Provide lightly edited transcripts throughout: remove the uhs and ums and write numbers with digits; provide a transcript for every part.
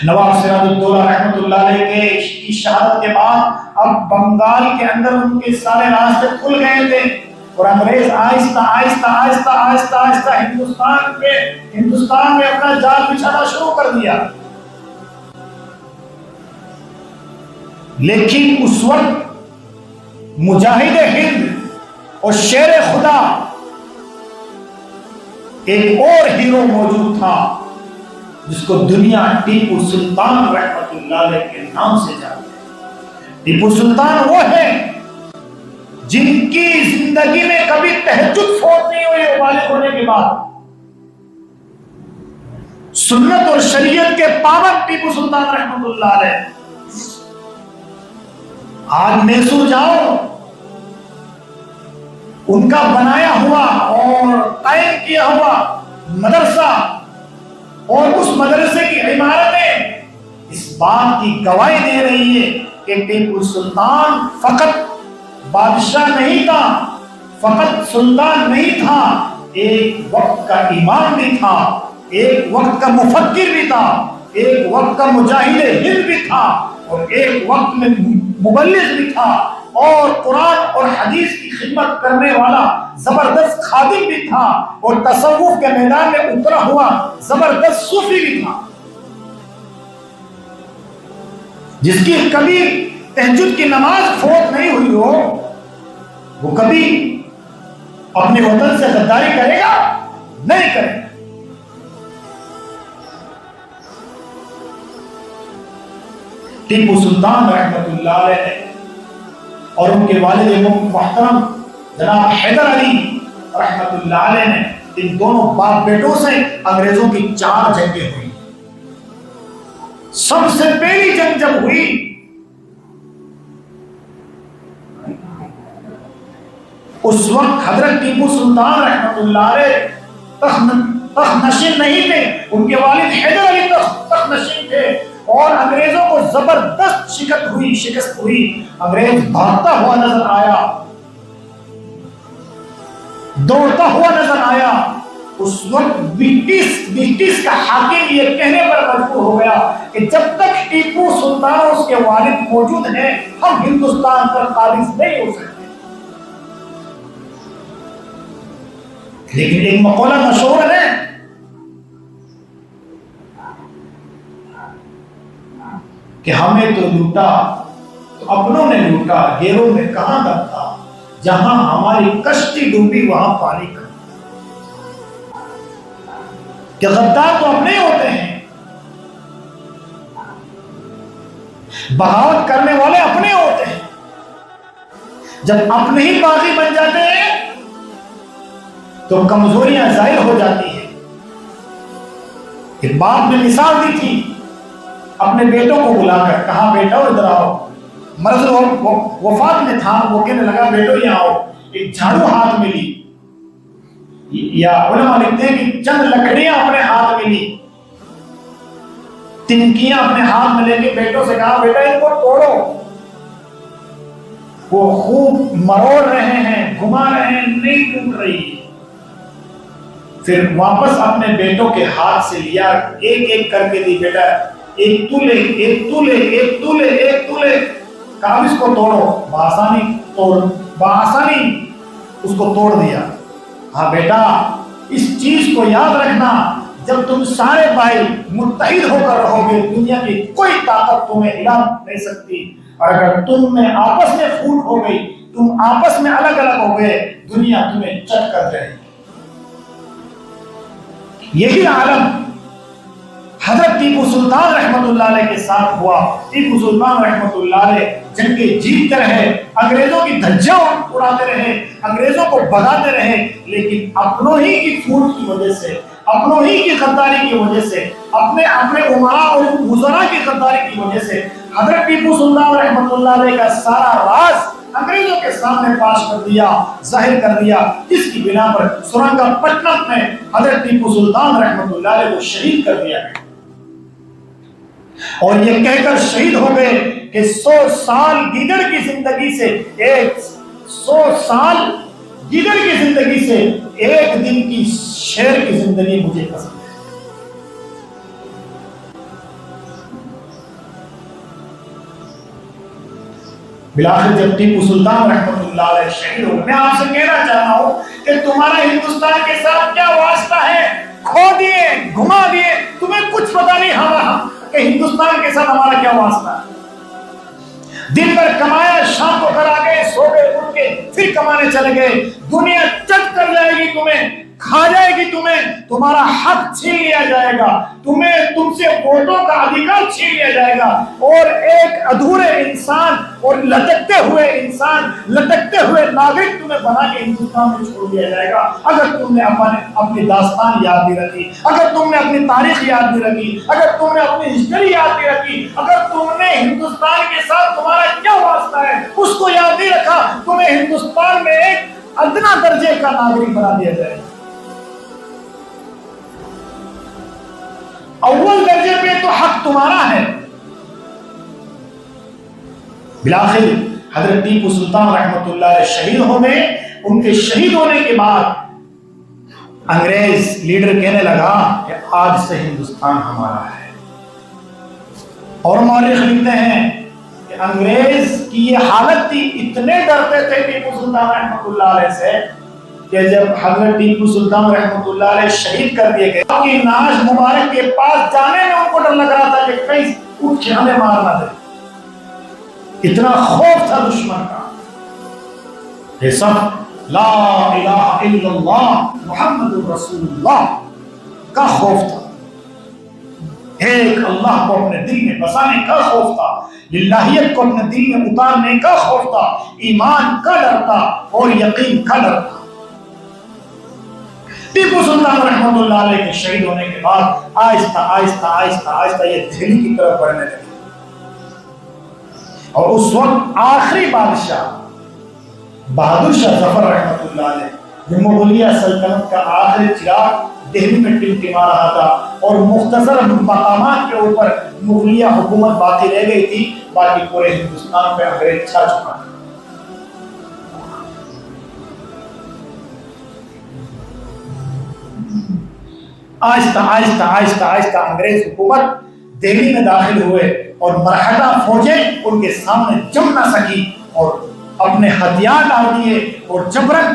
نواب سراج الدولہ رحمۃ اللہ علیہ کی شہادت کے بعد اب بنگال کے اندر ان کے سارے راستے کھل گئے تھے، اور انگریز آہستہ آہستہ آہستہ آہستہ آہستہ ہندوستان میں اپنا جال بچھانا شروع کر دیا۔ لیکن اس وقت مجاہد ہند اور شیر خدا ایک اور ہیرو موجود تھا جس کو دنیا ٹیپو سلطان رحمت اللہ علیہ کے نام سے جانتی ہے۔ ٹیپو سلطان وہ ہے جن کی زندگی میں کبھی تہجد فوت نہیں ہوئی بالغ ہونے کے بعد۔ سنت اور شریعت کے پابند ٹیپو سلطان رحمت اللہ علیہ، آج میسور جاؤ، ان کا بنایا ہوا اور قائم کیا ہوا مدرسہ اور اس مدرسے کی عمارتیں اس بات کی گواہی دے رہی ہے کہ ٹیپو سلطان فقط بادشاہ نہیں تھا، فقط سلطان نہیں تھا، ایک وقت کا امام بھی تھا، ایک وقت کا مفکر بھی تھا، ایک وقت کا مجاہد ہند بھی تھا، اور ایک وقت میں مبلغ بھی تھا، اور قرآن اور حدیث کی خدمت کرنے والا زبردست خادم بھی تھا، اور تصوف کے میدان میں اترا ہوا زبردست صوفی بھی تھا، جس کی کبھی تہجد کی نماز فوت نہیں ہوئی ہو وہ کبھی اپنے وطن سے غداری کرے گا؟ نہیں کرے گا۔ ٹیپو سلطان رحمت اللہ علیہ اور ان کے والد محترم جناب حیدر علی رحمت اللہ علیہ نے، ان دونوں باپ بیٹوں سے انگریزوں کی 4 جنگیں ہوئی۔ سب سے پہلی جنگ جب ہوئی اس وقت حضرت ٹیپو سلطان رحمت اللہ علیہ تخت نشین نہیں تھے، ان کے والد حیدر علی تخت نشین تھے، اور انگریزوں کو زبردست شکست ہوئی۔ انگریز بھاگتا ہوا نظر آیا، دوڑتا ہوا نظر آیا۔ اس وقت برٹش کا حاکم یہ کہنے پر مجبور ہو گیا کہ جب تک ٹیپو سلطان اور اس کے والد موجود ہیں ہم ہندوستان پر قابض نہیں ہو سکتے۔ لیکن ایک مقولہ مشہور ہے کہ ہمیں تو لوٹا تو اپنوں نے لوٹا، غیروں میں کہاں دم تھا، جہاں ہماری کشتی ڈوبی وہاں پانی کا۔ کہ غدار تو اپنے ہوتے ہیں، بغاوت کرنے والے اپنے ہوتے ہیں، جب اپنے ہی باغی بن جاتے ہیں تو کمزوریاں ظاہر ہو جاتی ہیں۔ ایک باپ نے مثال دی تھی، اپنے بیٹوں کو بلا کر کہا بیٹا ادھر آؤ، مرض وفات میں تھا، وہ کہنے لگا بیٹو یہاں آؤ، ایک جھاڑو ہاتھ میں لی، یا علماء لکھتے ہیں کہ چند لکڑیاں اپنے ہاتھ میں لی، تنکیاں اپنے ہاتھ میں لے کے بیٹوں سے کہا بیٹا ان کو توڑو۔ وہ خوب مروڑ رہے ہیں، گھما رہے ہیں، نہیں ٹوٹ رہی۔ پھر واپس اپنے بیٹوں کے ہاتھ سے لیا، ایک ایک کر کے دی، بیٹا ایک تو لے، ایک تو لے، ایک تو لے، ایک تو لے، کہا اس کو توڑو، بآسانی اس کو توڑ دیا۔ ہاں بیٹا اس چیز کو یاد رکھنا، جب تم سارے بھائی متحد ہو کر رہو گے دنیا کی کوئی طاقت تمہیں ہلا نہیں سکتی، اور اگر تم میں آپس میں پھوٹ ہو گئی، تم آپس میں الگ الگ ہو گئے، دنیا تمہیں چٹ کر جائے گی۔ یہی عالم حضرت ٹیپو سلطان رحمت اللہ علیہ کے ساتھ ہوا۔ ٹیپو سلطان رحمت اللہ علیہ جنگیں جیتتے رہے، انگریزوں کی دھجیاں اڑاتے رہے، انگریزوں کو بھگاتے رہے، لیکن اپنوں ہی کی پھوٹ کی وجہ سے، اپنوں ہی کی غداری کی وجہ سے، اپنے امراء اور وزراء کی غداری کی وجہ سے حضرت ٹیپو سلطان رحمت اللہ علیہ کا سارا راز انگریزوں کے سامنے پاش کر دیا، ظاہر کر دیا، جس کی بنا پر سرنگا پٹنم میں حضرت ٹیپو سلطان رحمت اللہ علیہ کو شہید کر دیا گیا، اور یہ کہہ کر شہید ہو گئے کہ 100 سال گیدڑ کی زندگی سے 100 سال گیدڑ کی زندگی سے ایک دن کی شیر کی زندگی مجھے پسند ہے۔ بالآخر جب ٹیپو سلطان رحمۃ اللہ علیہ شہید ہو، میں آپ سے کہنا چاہتا ہوں کہ تمہارا ہندوستان کے ساتھ کیا واسطہ ہے؟ کھو دیے، گھما دیے، تمہیں کچھ پتا نہیں ہمارا کہ ہندوستان کے ساتھ ہمارا کیا واسطہ ہے۔ دن بھر کمایا، شام کو گھر آ گئے، سو گئے، اٹھ کے پھر کمانے چلے گئے۔ دنیا چٹ کر جائے گی، تمہیں کھا جائے گی، تمہارا حق چھین لیا جائے گا، تم سے ووٹوں کا ادھیکار چھین لیا جائے گا، اور ایک ادھورے انسان اور لٹکتے ہوئے ناگرک تمہیں بنا کے ہندوستان میں چھوڑ دیا جائے گا۔ اگر تم نے اپنی داستان یاد نہیں رکھی، اگر تم نے اپنی تاریخ یاد نہیں رکھی، اگر تم نے اپنی ہسٹری یاد نہیں رکھی، اگر تم نے ہندوستان کے ساتھ تمہارا کیا واسطہ ہے اس کو یاد نہیں رکھا، تمہیں ہندوستان میں ایک ادنا درجے کا ناگرک بنا دیا جائے گا۔ اول درجے پہ تو حق تمہارا ہے۔ بالآخر حضرت ٹیپو سلطان رحمۃ اللہ علیہ شہید ہو گئے۔ ان کے شہید ہونے کے بعد انگریز لیڈر کہنے لگا کہ آج سے ہندوستان ہمارا ہے، اور مورخ لکھتے ہیں کہ انگریز کی یہ حالت تھی، اتنے ڈرتے تھے ٹیپو سلطان رحمۃ اللہ علیہ سے کہ جب حضرت ٹیپو سلطان رحمۃ اللہ علیہ شہید کر دیے گئے، آپ کی ناز مبارک کے پاس جانے میں ان کو ڈر لگ رہا تھا کہ کہیں اٹھ کے ہمیں مار نہ دے۔ اتنا خوف تھا دشمن کا۔ یہ سب لا الہ الا اللہ محمد رسول اللہ کا خوف تھا، ایک اللہ کو اپنے دل میں بسانے کا خوف تھا، للہیت کو اپنے دل میں اتارنے کا خوف تھا، ایمان کا ڈر تھا اور یقین کا ڈر تھا۔ ٹیپو سلطان رحمۃ اللہ علیہ کے شہید ہونے کے بعد آہستہ آہستہ آہستہ آہستہ یہ دہلی کی طرف بڑھنے لگے، اور اس وقت آخری بادشاہ بہادر شاہ ظفر رحمۃ اللہ علیہ، جو مغلیہ سلطنت کا آخری چراغ دہلی میں ٹمٹما رہا تھا، اور مختصر مقامات کے اوپر مغلیہ حکومت باقی رہ گئی تھی، باقی پورے ہندوستان پہ انگریز چھا چکا تھا۔ آہستہ آہستہ آہستہ آہستہ انگریز حکومت دہلی میں داخل ہوئے، اور مرہٹہ فوجیں ان کے سامنے جم نہ سکی، اور اپنے ہتھیار ڈال دیے، اور جبرن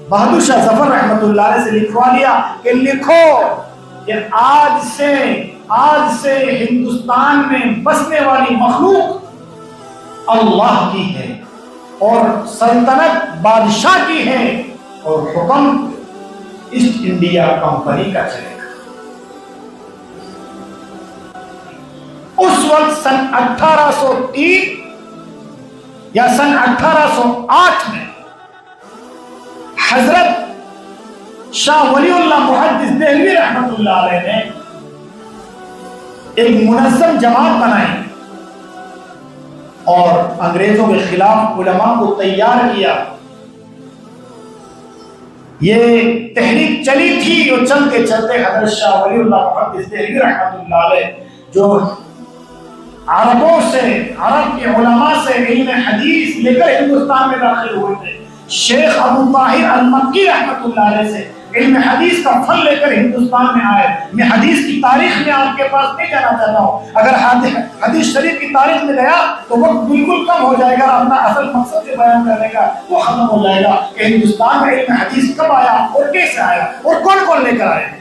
بہادر شاہ ظفر رحمۃ اللہ علیہ سے لکھوا لیا کہ لکھو کہ آج سے ہندوستان میں بسنے والی مخلوق اللہ کی ہے، اور سلطنت بادشاہ کی ہے، اور حکم ایسٹ انڈیا کمپنی کا چلے گا۔ اس وقت سن 1803 یا سن 1808 میں حضرت شاہ ولی اللہ محدث دہلوی رحمۃ اللہ علیہ نے ایک منظم جماعت بنائی، اور انگریزوں کے خلاف علماء کو تیار کیا۔ یہ تحریک چلی تھی، اور چلتے چلتے حضرت شاہ ولی اللہ محدث دہلوی رحمۃ اللہ علیہ، جو عربوں سے، عرب کے علماء سے علم حدیث لے کر ہندوستان میں داخل ہوئے تھے، شیخ ابو طاہر المکی رحمۃ اللہ علیہ سے علم حدیث کا فن لے کر ہندوستان میں آئے۔ میں حدیث کی تاریخ میں آپ کے پاس نہیں جانا چاہتا ہوں، اگر حدیث شریف کی تاریخ میں گیا تو وقت بالکل کم ہو جائے گا، اپنا اصل مقصد جو بیان کرنے کا وہ ختم ہو جائے گا کہ ہندوستان میں علم حدیث کب آیا اور کیسے آیا اور کون کون لے کر آئے۔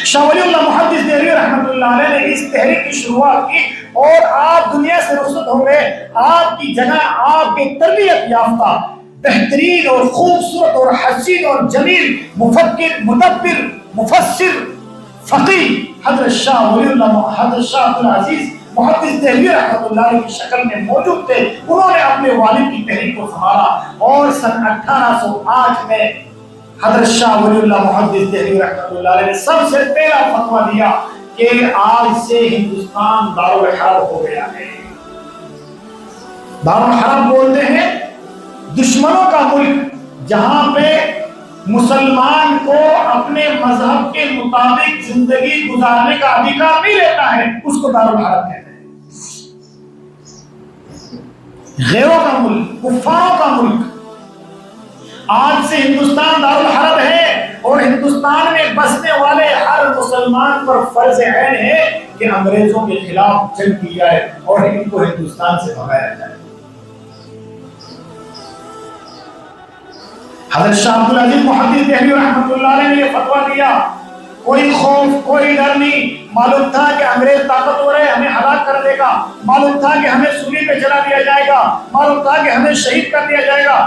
شاہ ولی اللہ محدث دہلوی رحمۃ اللہ علیہ نے اس تحریک کی شروعات کی، اور آپ دنیا سے رخصت ہو گئے۔ آپ کی جگہ آپ کے تربیت یافتہ، بہترین اور خوبصورت اور حسین اور جمیل مفکر، مدبر، مفسر، فقیہ حضرت شاہ ولی اللہ حضرت شاہ عبدالعزیز محدث دہلوی رحمۃ اللہ علیہ کی شکل میں موجود تھے۔ انہوں نے اپنے والد کی تحریک کو سنبھالا، اور سن 1808 میں حضرت شاہ ولی اللہ محدث دہلوی رحمۃ اللہ علیہ نے سب سے پہلا فتویٰ دیا کہ آج سے ہندوستان دارالحرب ہو گیا ہے۔ دارالحرب بولتے ہیں دشمنوں کا ملک، جہاں پہ مسلمان کو اپنے مذہب کے مطابق زندگی گزارنے کا ادھیکار نہیں رہتا ہے، اس کو دارالحرب کہتے ہیں۔ غیروں کا ملک، کفاروں کا ملک۔ آج سے ہندوستان دارالحرب ہے، اور ہندوستان میں بسنے والے ہر مسلمان پر فرض عین ہے کہ انگریزوں کے خلاف جنگ کی جائے اور ان کو ہندوستان سے بھگایا جائے۔ حضرت شاہ عبدالعزیز محدث دہلوی رحمۃ اللہ علیہ نے یہ فتویٰ دیا، کوئی خوف کوئی ڈر نہیں، معلوم تھا کہ انگریز طاقتور ہے، ہمیں ہلاک کر دے گا، معلوم تھا کہ ہمیں سولی پہ چلا دیا جائے گا، معلوم تھا کہ ہمیں شہید کر دیا جائے گا،